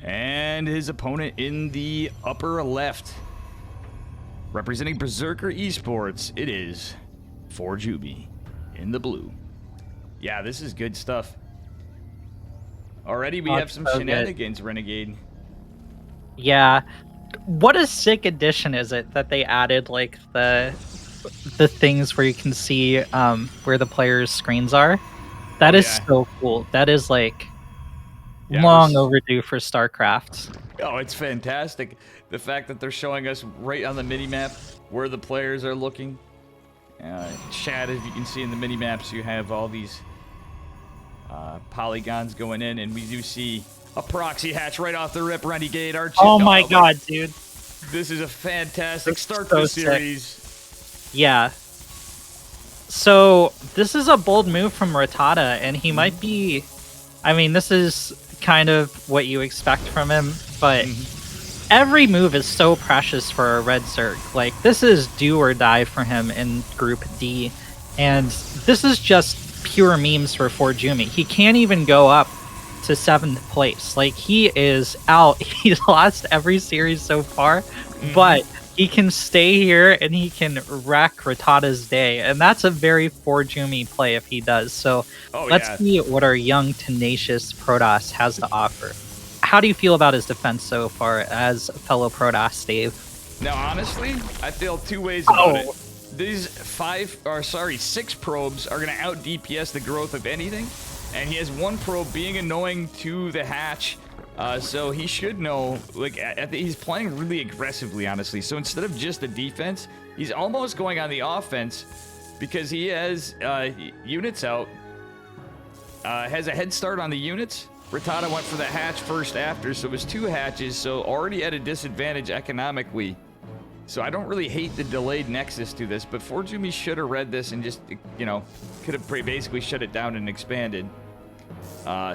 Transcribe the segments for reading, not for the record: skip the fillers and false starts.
And his opponent in the upper left, representing Berserker Esports, it is ForJumy in the blue. Yeah, this is good stuff. Already we have some shenanigans, Renegade. Yeah. What a sick addition is it that they added, like, the things where you can see where the players' screens are. That is so cool. That is, like, long overdue for StarCraft. Oh, it's fantastic. The fact that they're showing us right on the mini-map where the players are looking. Chat, as you can see in the mini-maps, you have all these polygons going in, and we do see a proxy hatch right off the rip, Renegade. Oh my god, dude. This is a fantastic start to the series. Sick. Yeah. So, this is a bold move from Rattata, and he might be... I mean, this is kind of what you expect from him, but every move is so precious for a Red Zerg. Like, this is do or die for him in Group D, and this is just pure memes for ForJumy. He can't even go up to 7th place. Like, he is out. He's lost every series so far, but he can stay here and he can wreck Rattata's day, and that's a very ForJumy play if he does. So let's see what our young, tenacious Protoss has to offer. How do you feel about his defense so far as a fellow Protoss, Dave? Now, honestly, I feel two ways about it. These 6 probes are going to out DPS the growth of anything, and he has 1 probe being annoying to the hatch. So he should know, like, he's playing really aggressively, honestly. So instead of just the defense, he's almost going on the offense because he has units out, has a head start on the units. Rattata went for the hatch first after, so it was 2 hatches, so already at a disadvantage economically. So I don't really hate the delayed nexus to this, but ForJumy should have read this and just, you know, could have basically shut it down and expanded.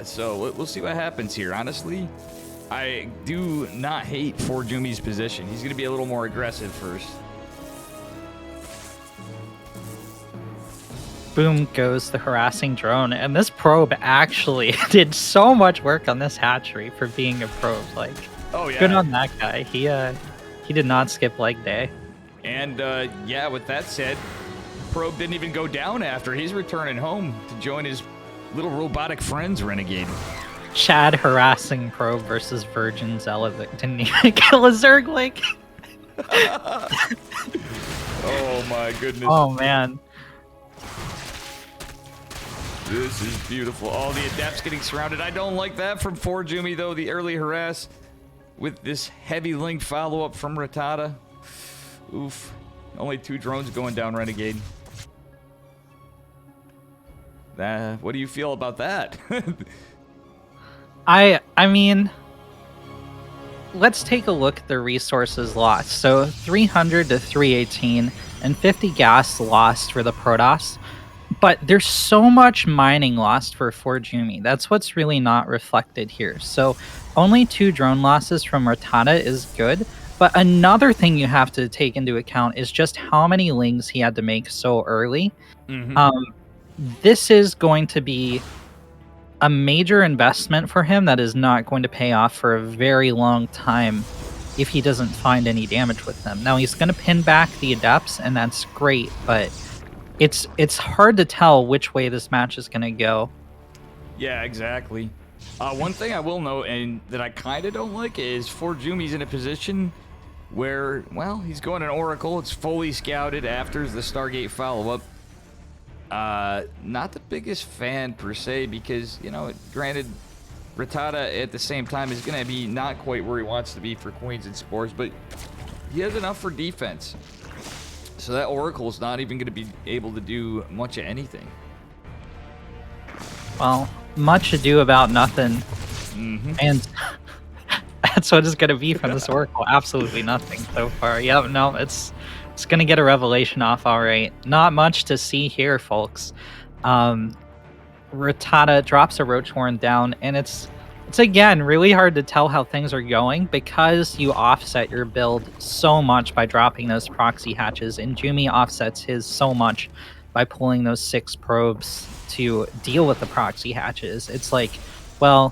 So we'll see what happens here. Honestly, I do not hate ForJumy's position. He's going to be a little more aggressive first. Boom goes the harassing drone, and this probe actually did so much work on this hatchery for being a probe. Like, good on that guy. He did not skip leg day. And yeah, with that said, probe didn't even go down after. He's returning home to join his little robotic friends, Renegade. Chad harassing probe versus Virgin Zelevic. Didn't even kill a Zergling. Oh my goodness. Oh man. This is beautiful. All the adepts getting surrounded. I don't like that from ForJumy, though. The early harass with this heavy link follow-up from Rattata. Oof. Only 2 drones going down, Renegade. What do you feel about that? I mean, let's take a look at the resources lost. So 300 to 318 and 50 gas lost for the Protoss. But there's so much mining lost for ForJumy. That's what's really not reflected here. So only 2 drone losses from Rattata is good. But another thing you have to take into account is just how many lings he had to make so early. This is going to be a major investment for him that is not going to pay off for a very long time if he doesn't find any damage with them. Now, he's going to pin back the adepts, and that's great, but it's hard to tell which way this match is going to go. Yeah, exactly. One thing I will note, and that I kind of don't like, is ForJumy's in a position where, well, he's going an Oracle. It's fully scouted after the Stargate follow-up. Not the biggest fan per se, because, you know, granted, Rattata at the same time is going to be not quite where he wants to be for Queens and Spores, but he has enough for defense. So that Oracle is not even going to be able to do much of anything. Well, much ado about nothing. And that's what it's going to be from this Oracle. Absolutely nothing so far. Yep, no, it's going to get a revelation off all right. Not much to see here, folks. Rattata drops a Roach Horn down, and it's again really hard to tell how things are going because you offset your build so much by dropping those proxy hatches, and Jumy offsets his so much by pulling those 6 probes to deal with the proxy hatches. It's like, well,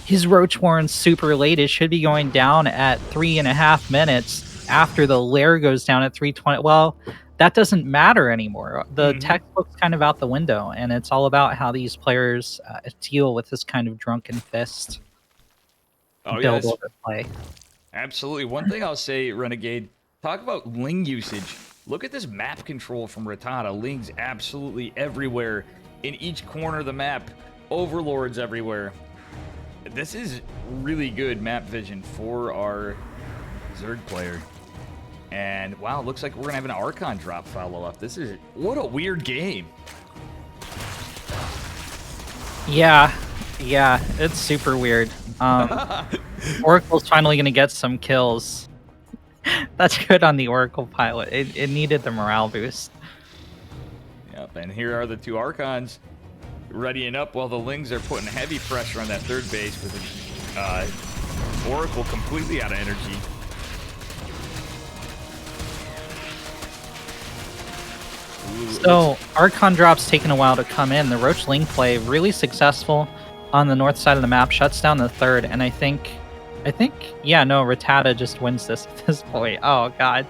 his Roach Warren's super late. It should be going down at 3.5 minutes after the lair goes down at 3:20. Well, that doesn't matter anymore. The textbook's kind of out the window, and it's all about how these players deal with this kind of drunken fist build order play. Absolutely. One thing I'll say, Renegade, talk about Ling usage. Look at this map control from Rattata. Ling's absolutely everywhere. In each corner of the map. Overlords everywhere. This is really good map vision for our Zerg player. And wow, looks like we're gonna have an Archon drop follow up. This is what a weird game. Yeah, it's super weird. Oracle's finally gonna get some kills. That's good on the Oracle pilot. It needed the morale boost. Yep, and here are the two Archons readying up while the Lings are putting heavy pressure on that third base with Oracle completely out of energy. So Archon drop's taking a while to come in. The Roach Ling play really successful on the north side of the map, shuts down the third, and I think yeah, no, Rattata just wins this at this point. Oh god.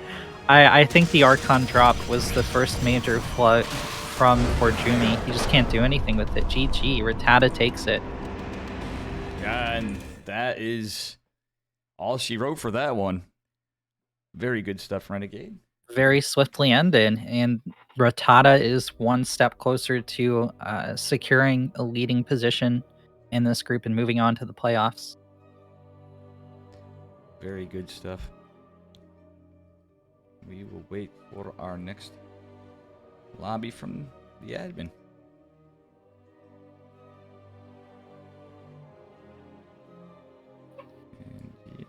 I think the Archon drop was the first major flood from ForJumy. He just can't do anything with it. GG, Rattata takes it. Yeah, and that is all she wrote for that one. Very good stuff, Renegade. Very swiftly ended, and Rattata is one step closer to securing a leading position in this group and moving on to the playoffs. Very good stuff. We will wait for our next lobby from the admin. And yeah.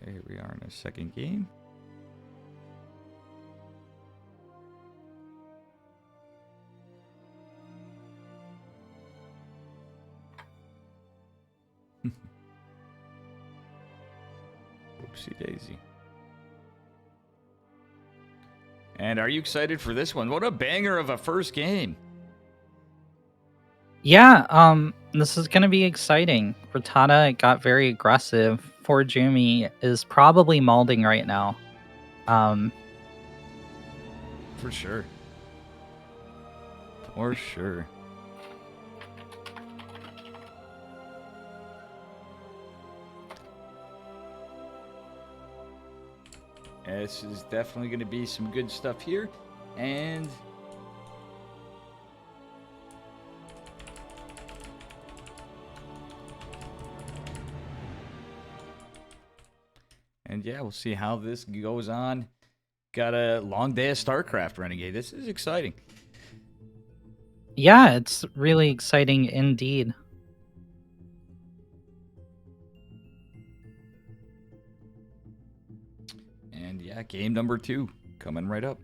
Okay, here we are in our second game. Oopsie daisy. And are you excited for this one? What a banger of a first game. Yeah, this is going to be exciting. Rattata got very aggressive. ForJumy is probably mauling right now. For sure. For sure. This is definitely going to be some good stuff here. And yeah, we'll see how this goes on. Got a long day of StarCraft, Renegade. This is exciting. Yeah, it's really exciting indeed. And yeah, game number 2 coming right up.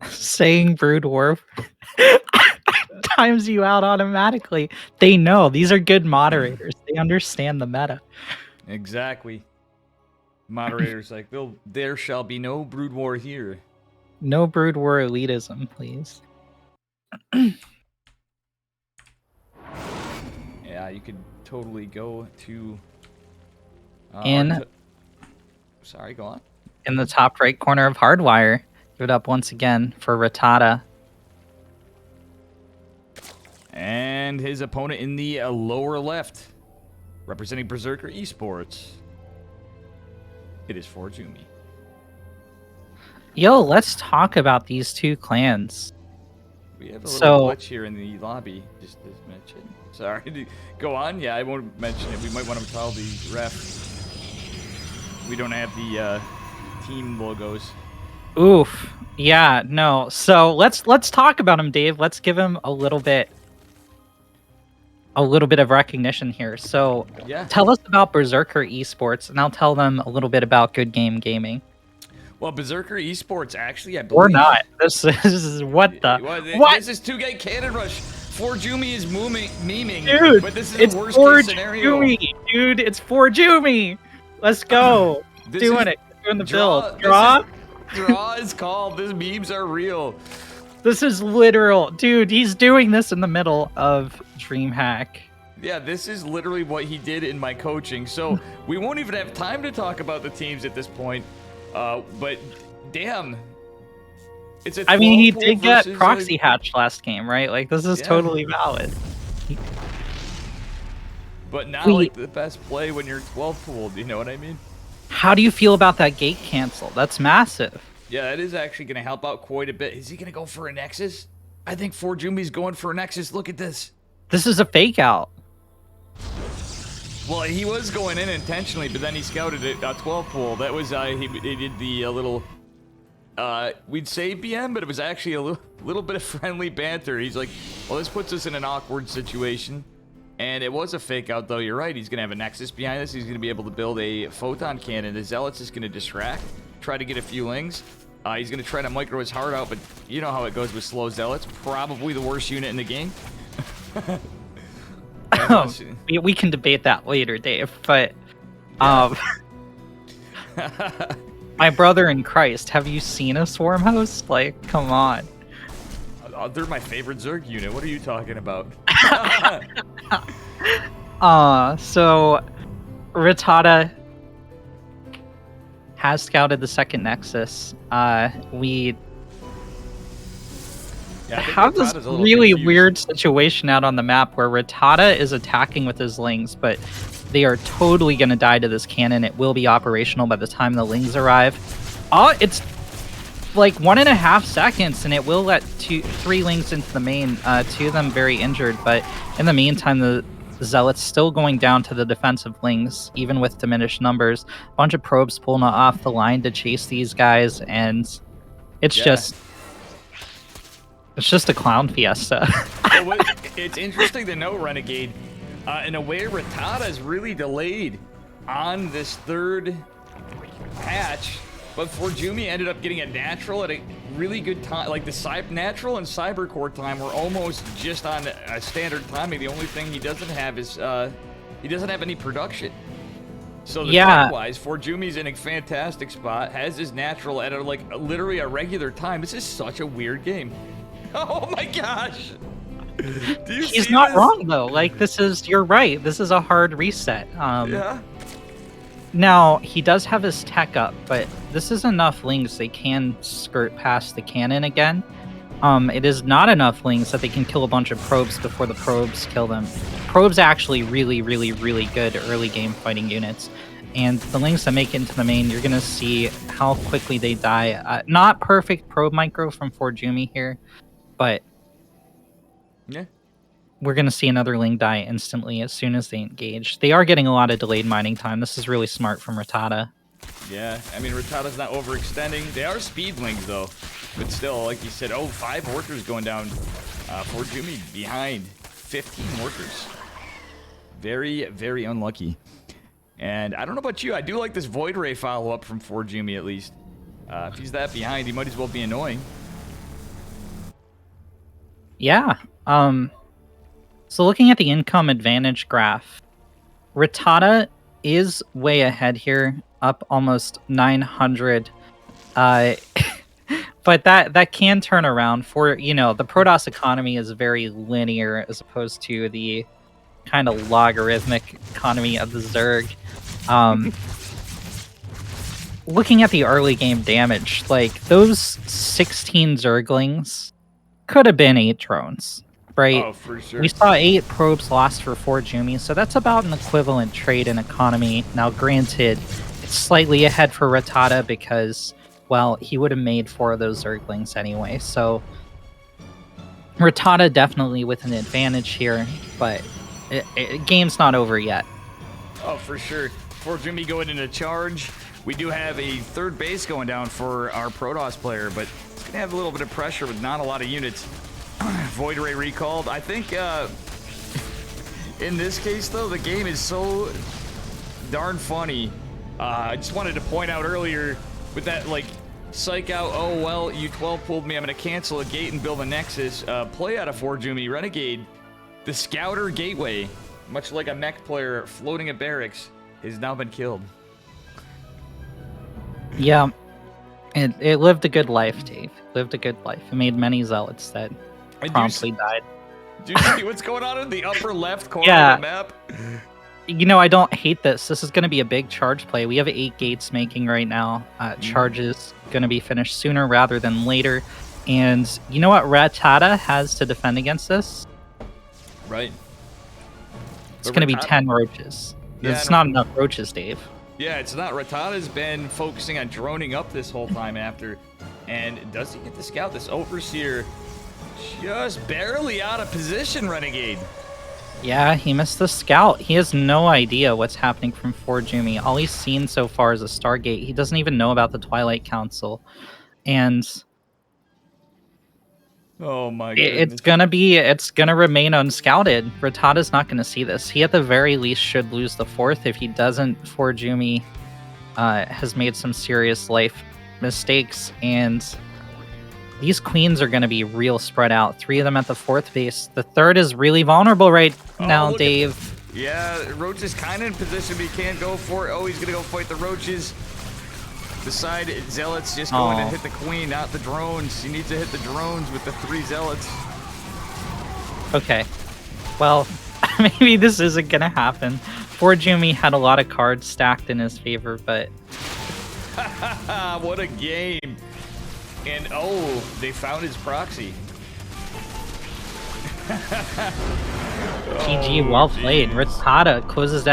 Saying Brood War times you out automatically. They know. These are good moderators. They understand the meta. Exactly. Moderators like, there shall be no Brood War here. No Brood War elitism, please. Yeah, you could totally go to... Sorry, go on. In the top right corner of Hardwire. Give it up once again for Rattata. And his opponent in the lower left, representing Berserker Esports. It is ForJumy. Yo, let's talk about these two clans. We have a little glitch here in the lobby, just to mention. Sorry, go on. Yeah, I won't mention it. We might want to tell the ref. We don't have the team logos. Oof. Yeah, no. So let's talk about him, Dave. Let's give him a little bit of recognition here. So yeah, tell us about Berserker Esports, and I'll tell them a little bit about Good Game Gaming. Well, Berserker Esports, actually, I believe... Or not. This is what the... What? This is 2-Gate Cannon Rush ForJumy is memeing, Dude, but this is it's the worst case scenario. ForJumy, dude. It's ForJumy. Let's go. Doing the build. Draw is called. These memes are real. This is literal. Dude, he's doing this in the middle of DreamHack. Yeah, this is literally what he did in my coaching. So we won't even have time to talk about the teams at this point. But damn. It's a I mean, he 12 did get versus, proxy hatch last game, right? Like, this is totally valid. But not like the best play when you're 12 pooled, you know what I mean? How do you feel about that gate cancel? That's massive. Yeah, that is actually going to help out quite a bit. Is he going to go for a Nexus? I think ForJumy's going for a Nexus. Look at this. This is a fake out. Well, he was going in intentionally, but then he scouted it 12 pool. That was, he did the little, we'd say BM, but it was actually a little bit of friendly banter. He's like, well, this puts us in an awkward situation. And it was a fake out, though. You're right. He's going to have a Nexus behind this. He's going to be able to build a Photon Cannon. The Zealot's is going to distract, try to get a few lings. He's going to try to micro his heart out, but you know how it goes with slow Zealots. Probably the worst unit in the game. We can debate that later, Dave. But my brother in Christ, have you seen a Swarm Host? Like, come on. They're my favorite Zerg unit. What are you talking about? So Rattata has scouted the second Nexus. We have this really weird situation out on the map where Rattata is attacking with his Lings, but they are totally going to die to this cannon. It will be operational by the time the Lings arrive. Oh, it's like 1.5 seconds, and it will let 3 Lings into the main. 2 of them very injured, but in the meantime, the Zealot's still going down to the defensive Lings, even with diminished numbers. A bunch of probes pulling off the line to chase these guys, and it's just a clown fiesta. Well, it's interesting to know, Renegade. In a way, Rattata is really delayed on this third hatch. But ForJumy ended up getting a natural at a really good time. Like the natural and cybercore time were almost just on a standard timing. The only thing he doesn't have is he doesn't have any production. So likewise, ForJumy's in a fantastic spot. Has his natural at literally a regular time. This is such a weird game. Oh my gosh! He's not wrong though. Like you're right. This is a hard reset. Yeah. Now, he does have his tech up, but this is enough Lings they can skirt past the cannon again. It is not enough Lings that they can kill a bunch of probes before the probes kill them. Probes actually really, really, really good early game fighting units. And the Lings that make it into the main, you're going to see how quickly they die. Not perfect probe micro from ForJumy here, but yeah. We're going to see another Ling die instantly as soon as they engage. They are getting a lot of delayed mining time. This is really smart from Rattata. Yeah, I mean, Rattata's not overextending. They are speed Lings, though. But still, like you said, 5 workers going down. ForJumy behind 15 workers. Very, very unlucky. And I don't know about you. I do like this Void Ray follow-up from ForJumy, at least. If he's that behind, he might as well be annoying. Yeah. So looking at the income advantage graph, Rattata is way ahead here, up almost 900. But that can turn around for, the Protoss economy is very linear as opposed to the kind of logarithmic economy of the Zerg. Looking at the early game damage, like those 16 Zerglings could have been 8 drones. Right? Oh, for sure. We saw 8 probes lost for ForJumy, so that's about an equivalent trade in economy. Now, granted, it's slightly ahead for Rattata because, well, he would have made 4 of those Zerglings anyway. So, Rattata definitely with an advantage here, but game's not over yet. Oh, for sure. ForJumy going into charge. We do have a third base going down for our Protoss player, but it's going to have a little bit of pressure with not a lot of units. Void Ray recalled. I think in this case, though, the game is so darn funny. I just wanted to point out earlier with that, psych out, oh, well, you 12 pulled me, I'm going to cancel a gate and build a Nexus. Play out of ForJumy Renegade. The Scouter Gateway, much like a mech player floating at barracks, has now been killed. Yeah, it lived a good life, Dave. Lived a good life. It made many zealots that promptly died. Do you see what's going on in the upper left corner Yeah. of the map? You know, I don't hate this. This is going to be a big charge play. We have 8 gates making right now. Charge is going to be finished sooner rather than later. And you know what Rattata has to defend against this? Right. It's going to be 10 roaches. It's not enough roaches, Dave. Yeah, it's not. Rattata's been focusing on droning up this whole time after. And does he get the scout? This Overseer just barely out of position, Renegade. Yeah, he missed the scout. He has no idea what's happening from ForJumy. All he's seen so far is a Stargate. He doesn't even know about the Twilight Council. And oh my goodness. it's gonna remain unscouted. Rattata's not gonna see this. He at the very least should lose the 4th. If he doesn't, ForJumy has made some serious life mistakes, and these queens are going to be real spread out. 3 of them at the 4th base. The 3rd is really vulnerable right now, Dave. Yeah, Roach is kind of in position, but he can't go for it. Oh, he's going to go fight the roaches. The side zealots just going to hit the queen, not the drones. He needs to hit the drones with the 3 zealots. Okay. Well, maybe this isn't going to happen. ForJumy had a lot of cards stacked in his favor, but... What a game. And, oh, they found his proxy. GG, well played. Rattata closes that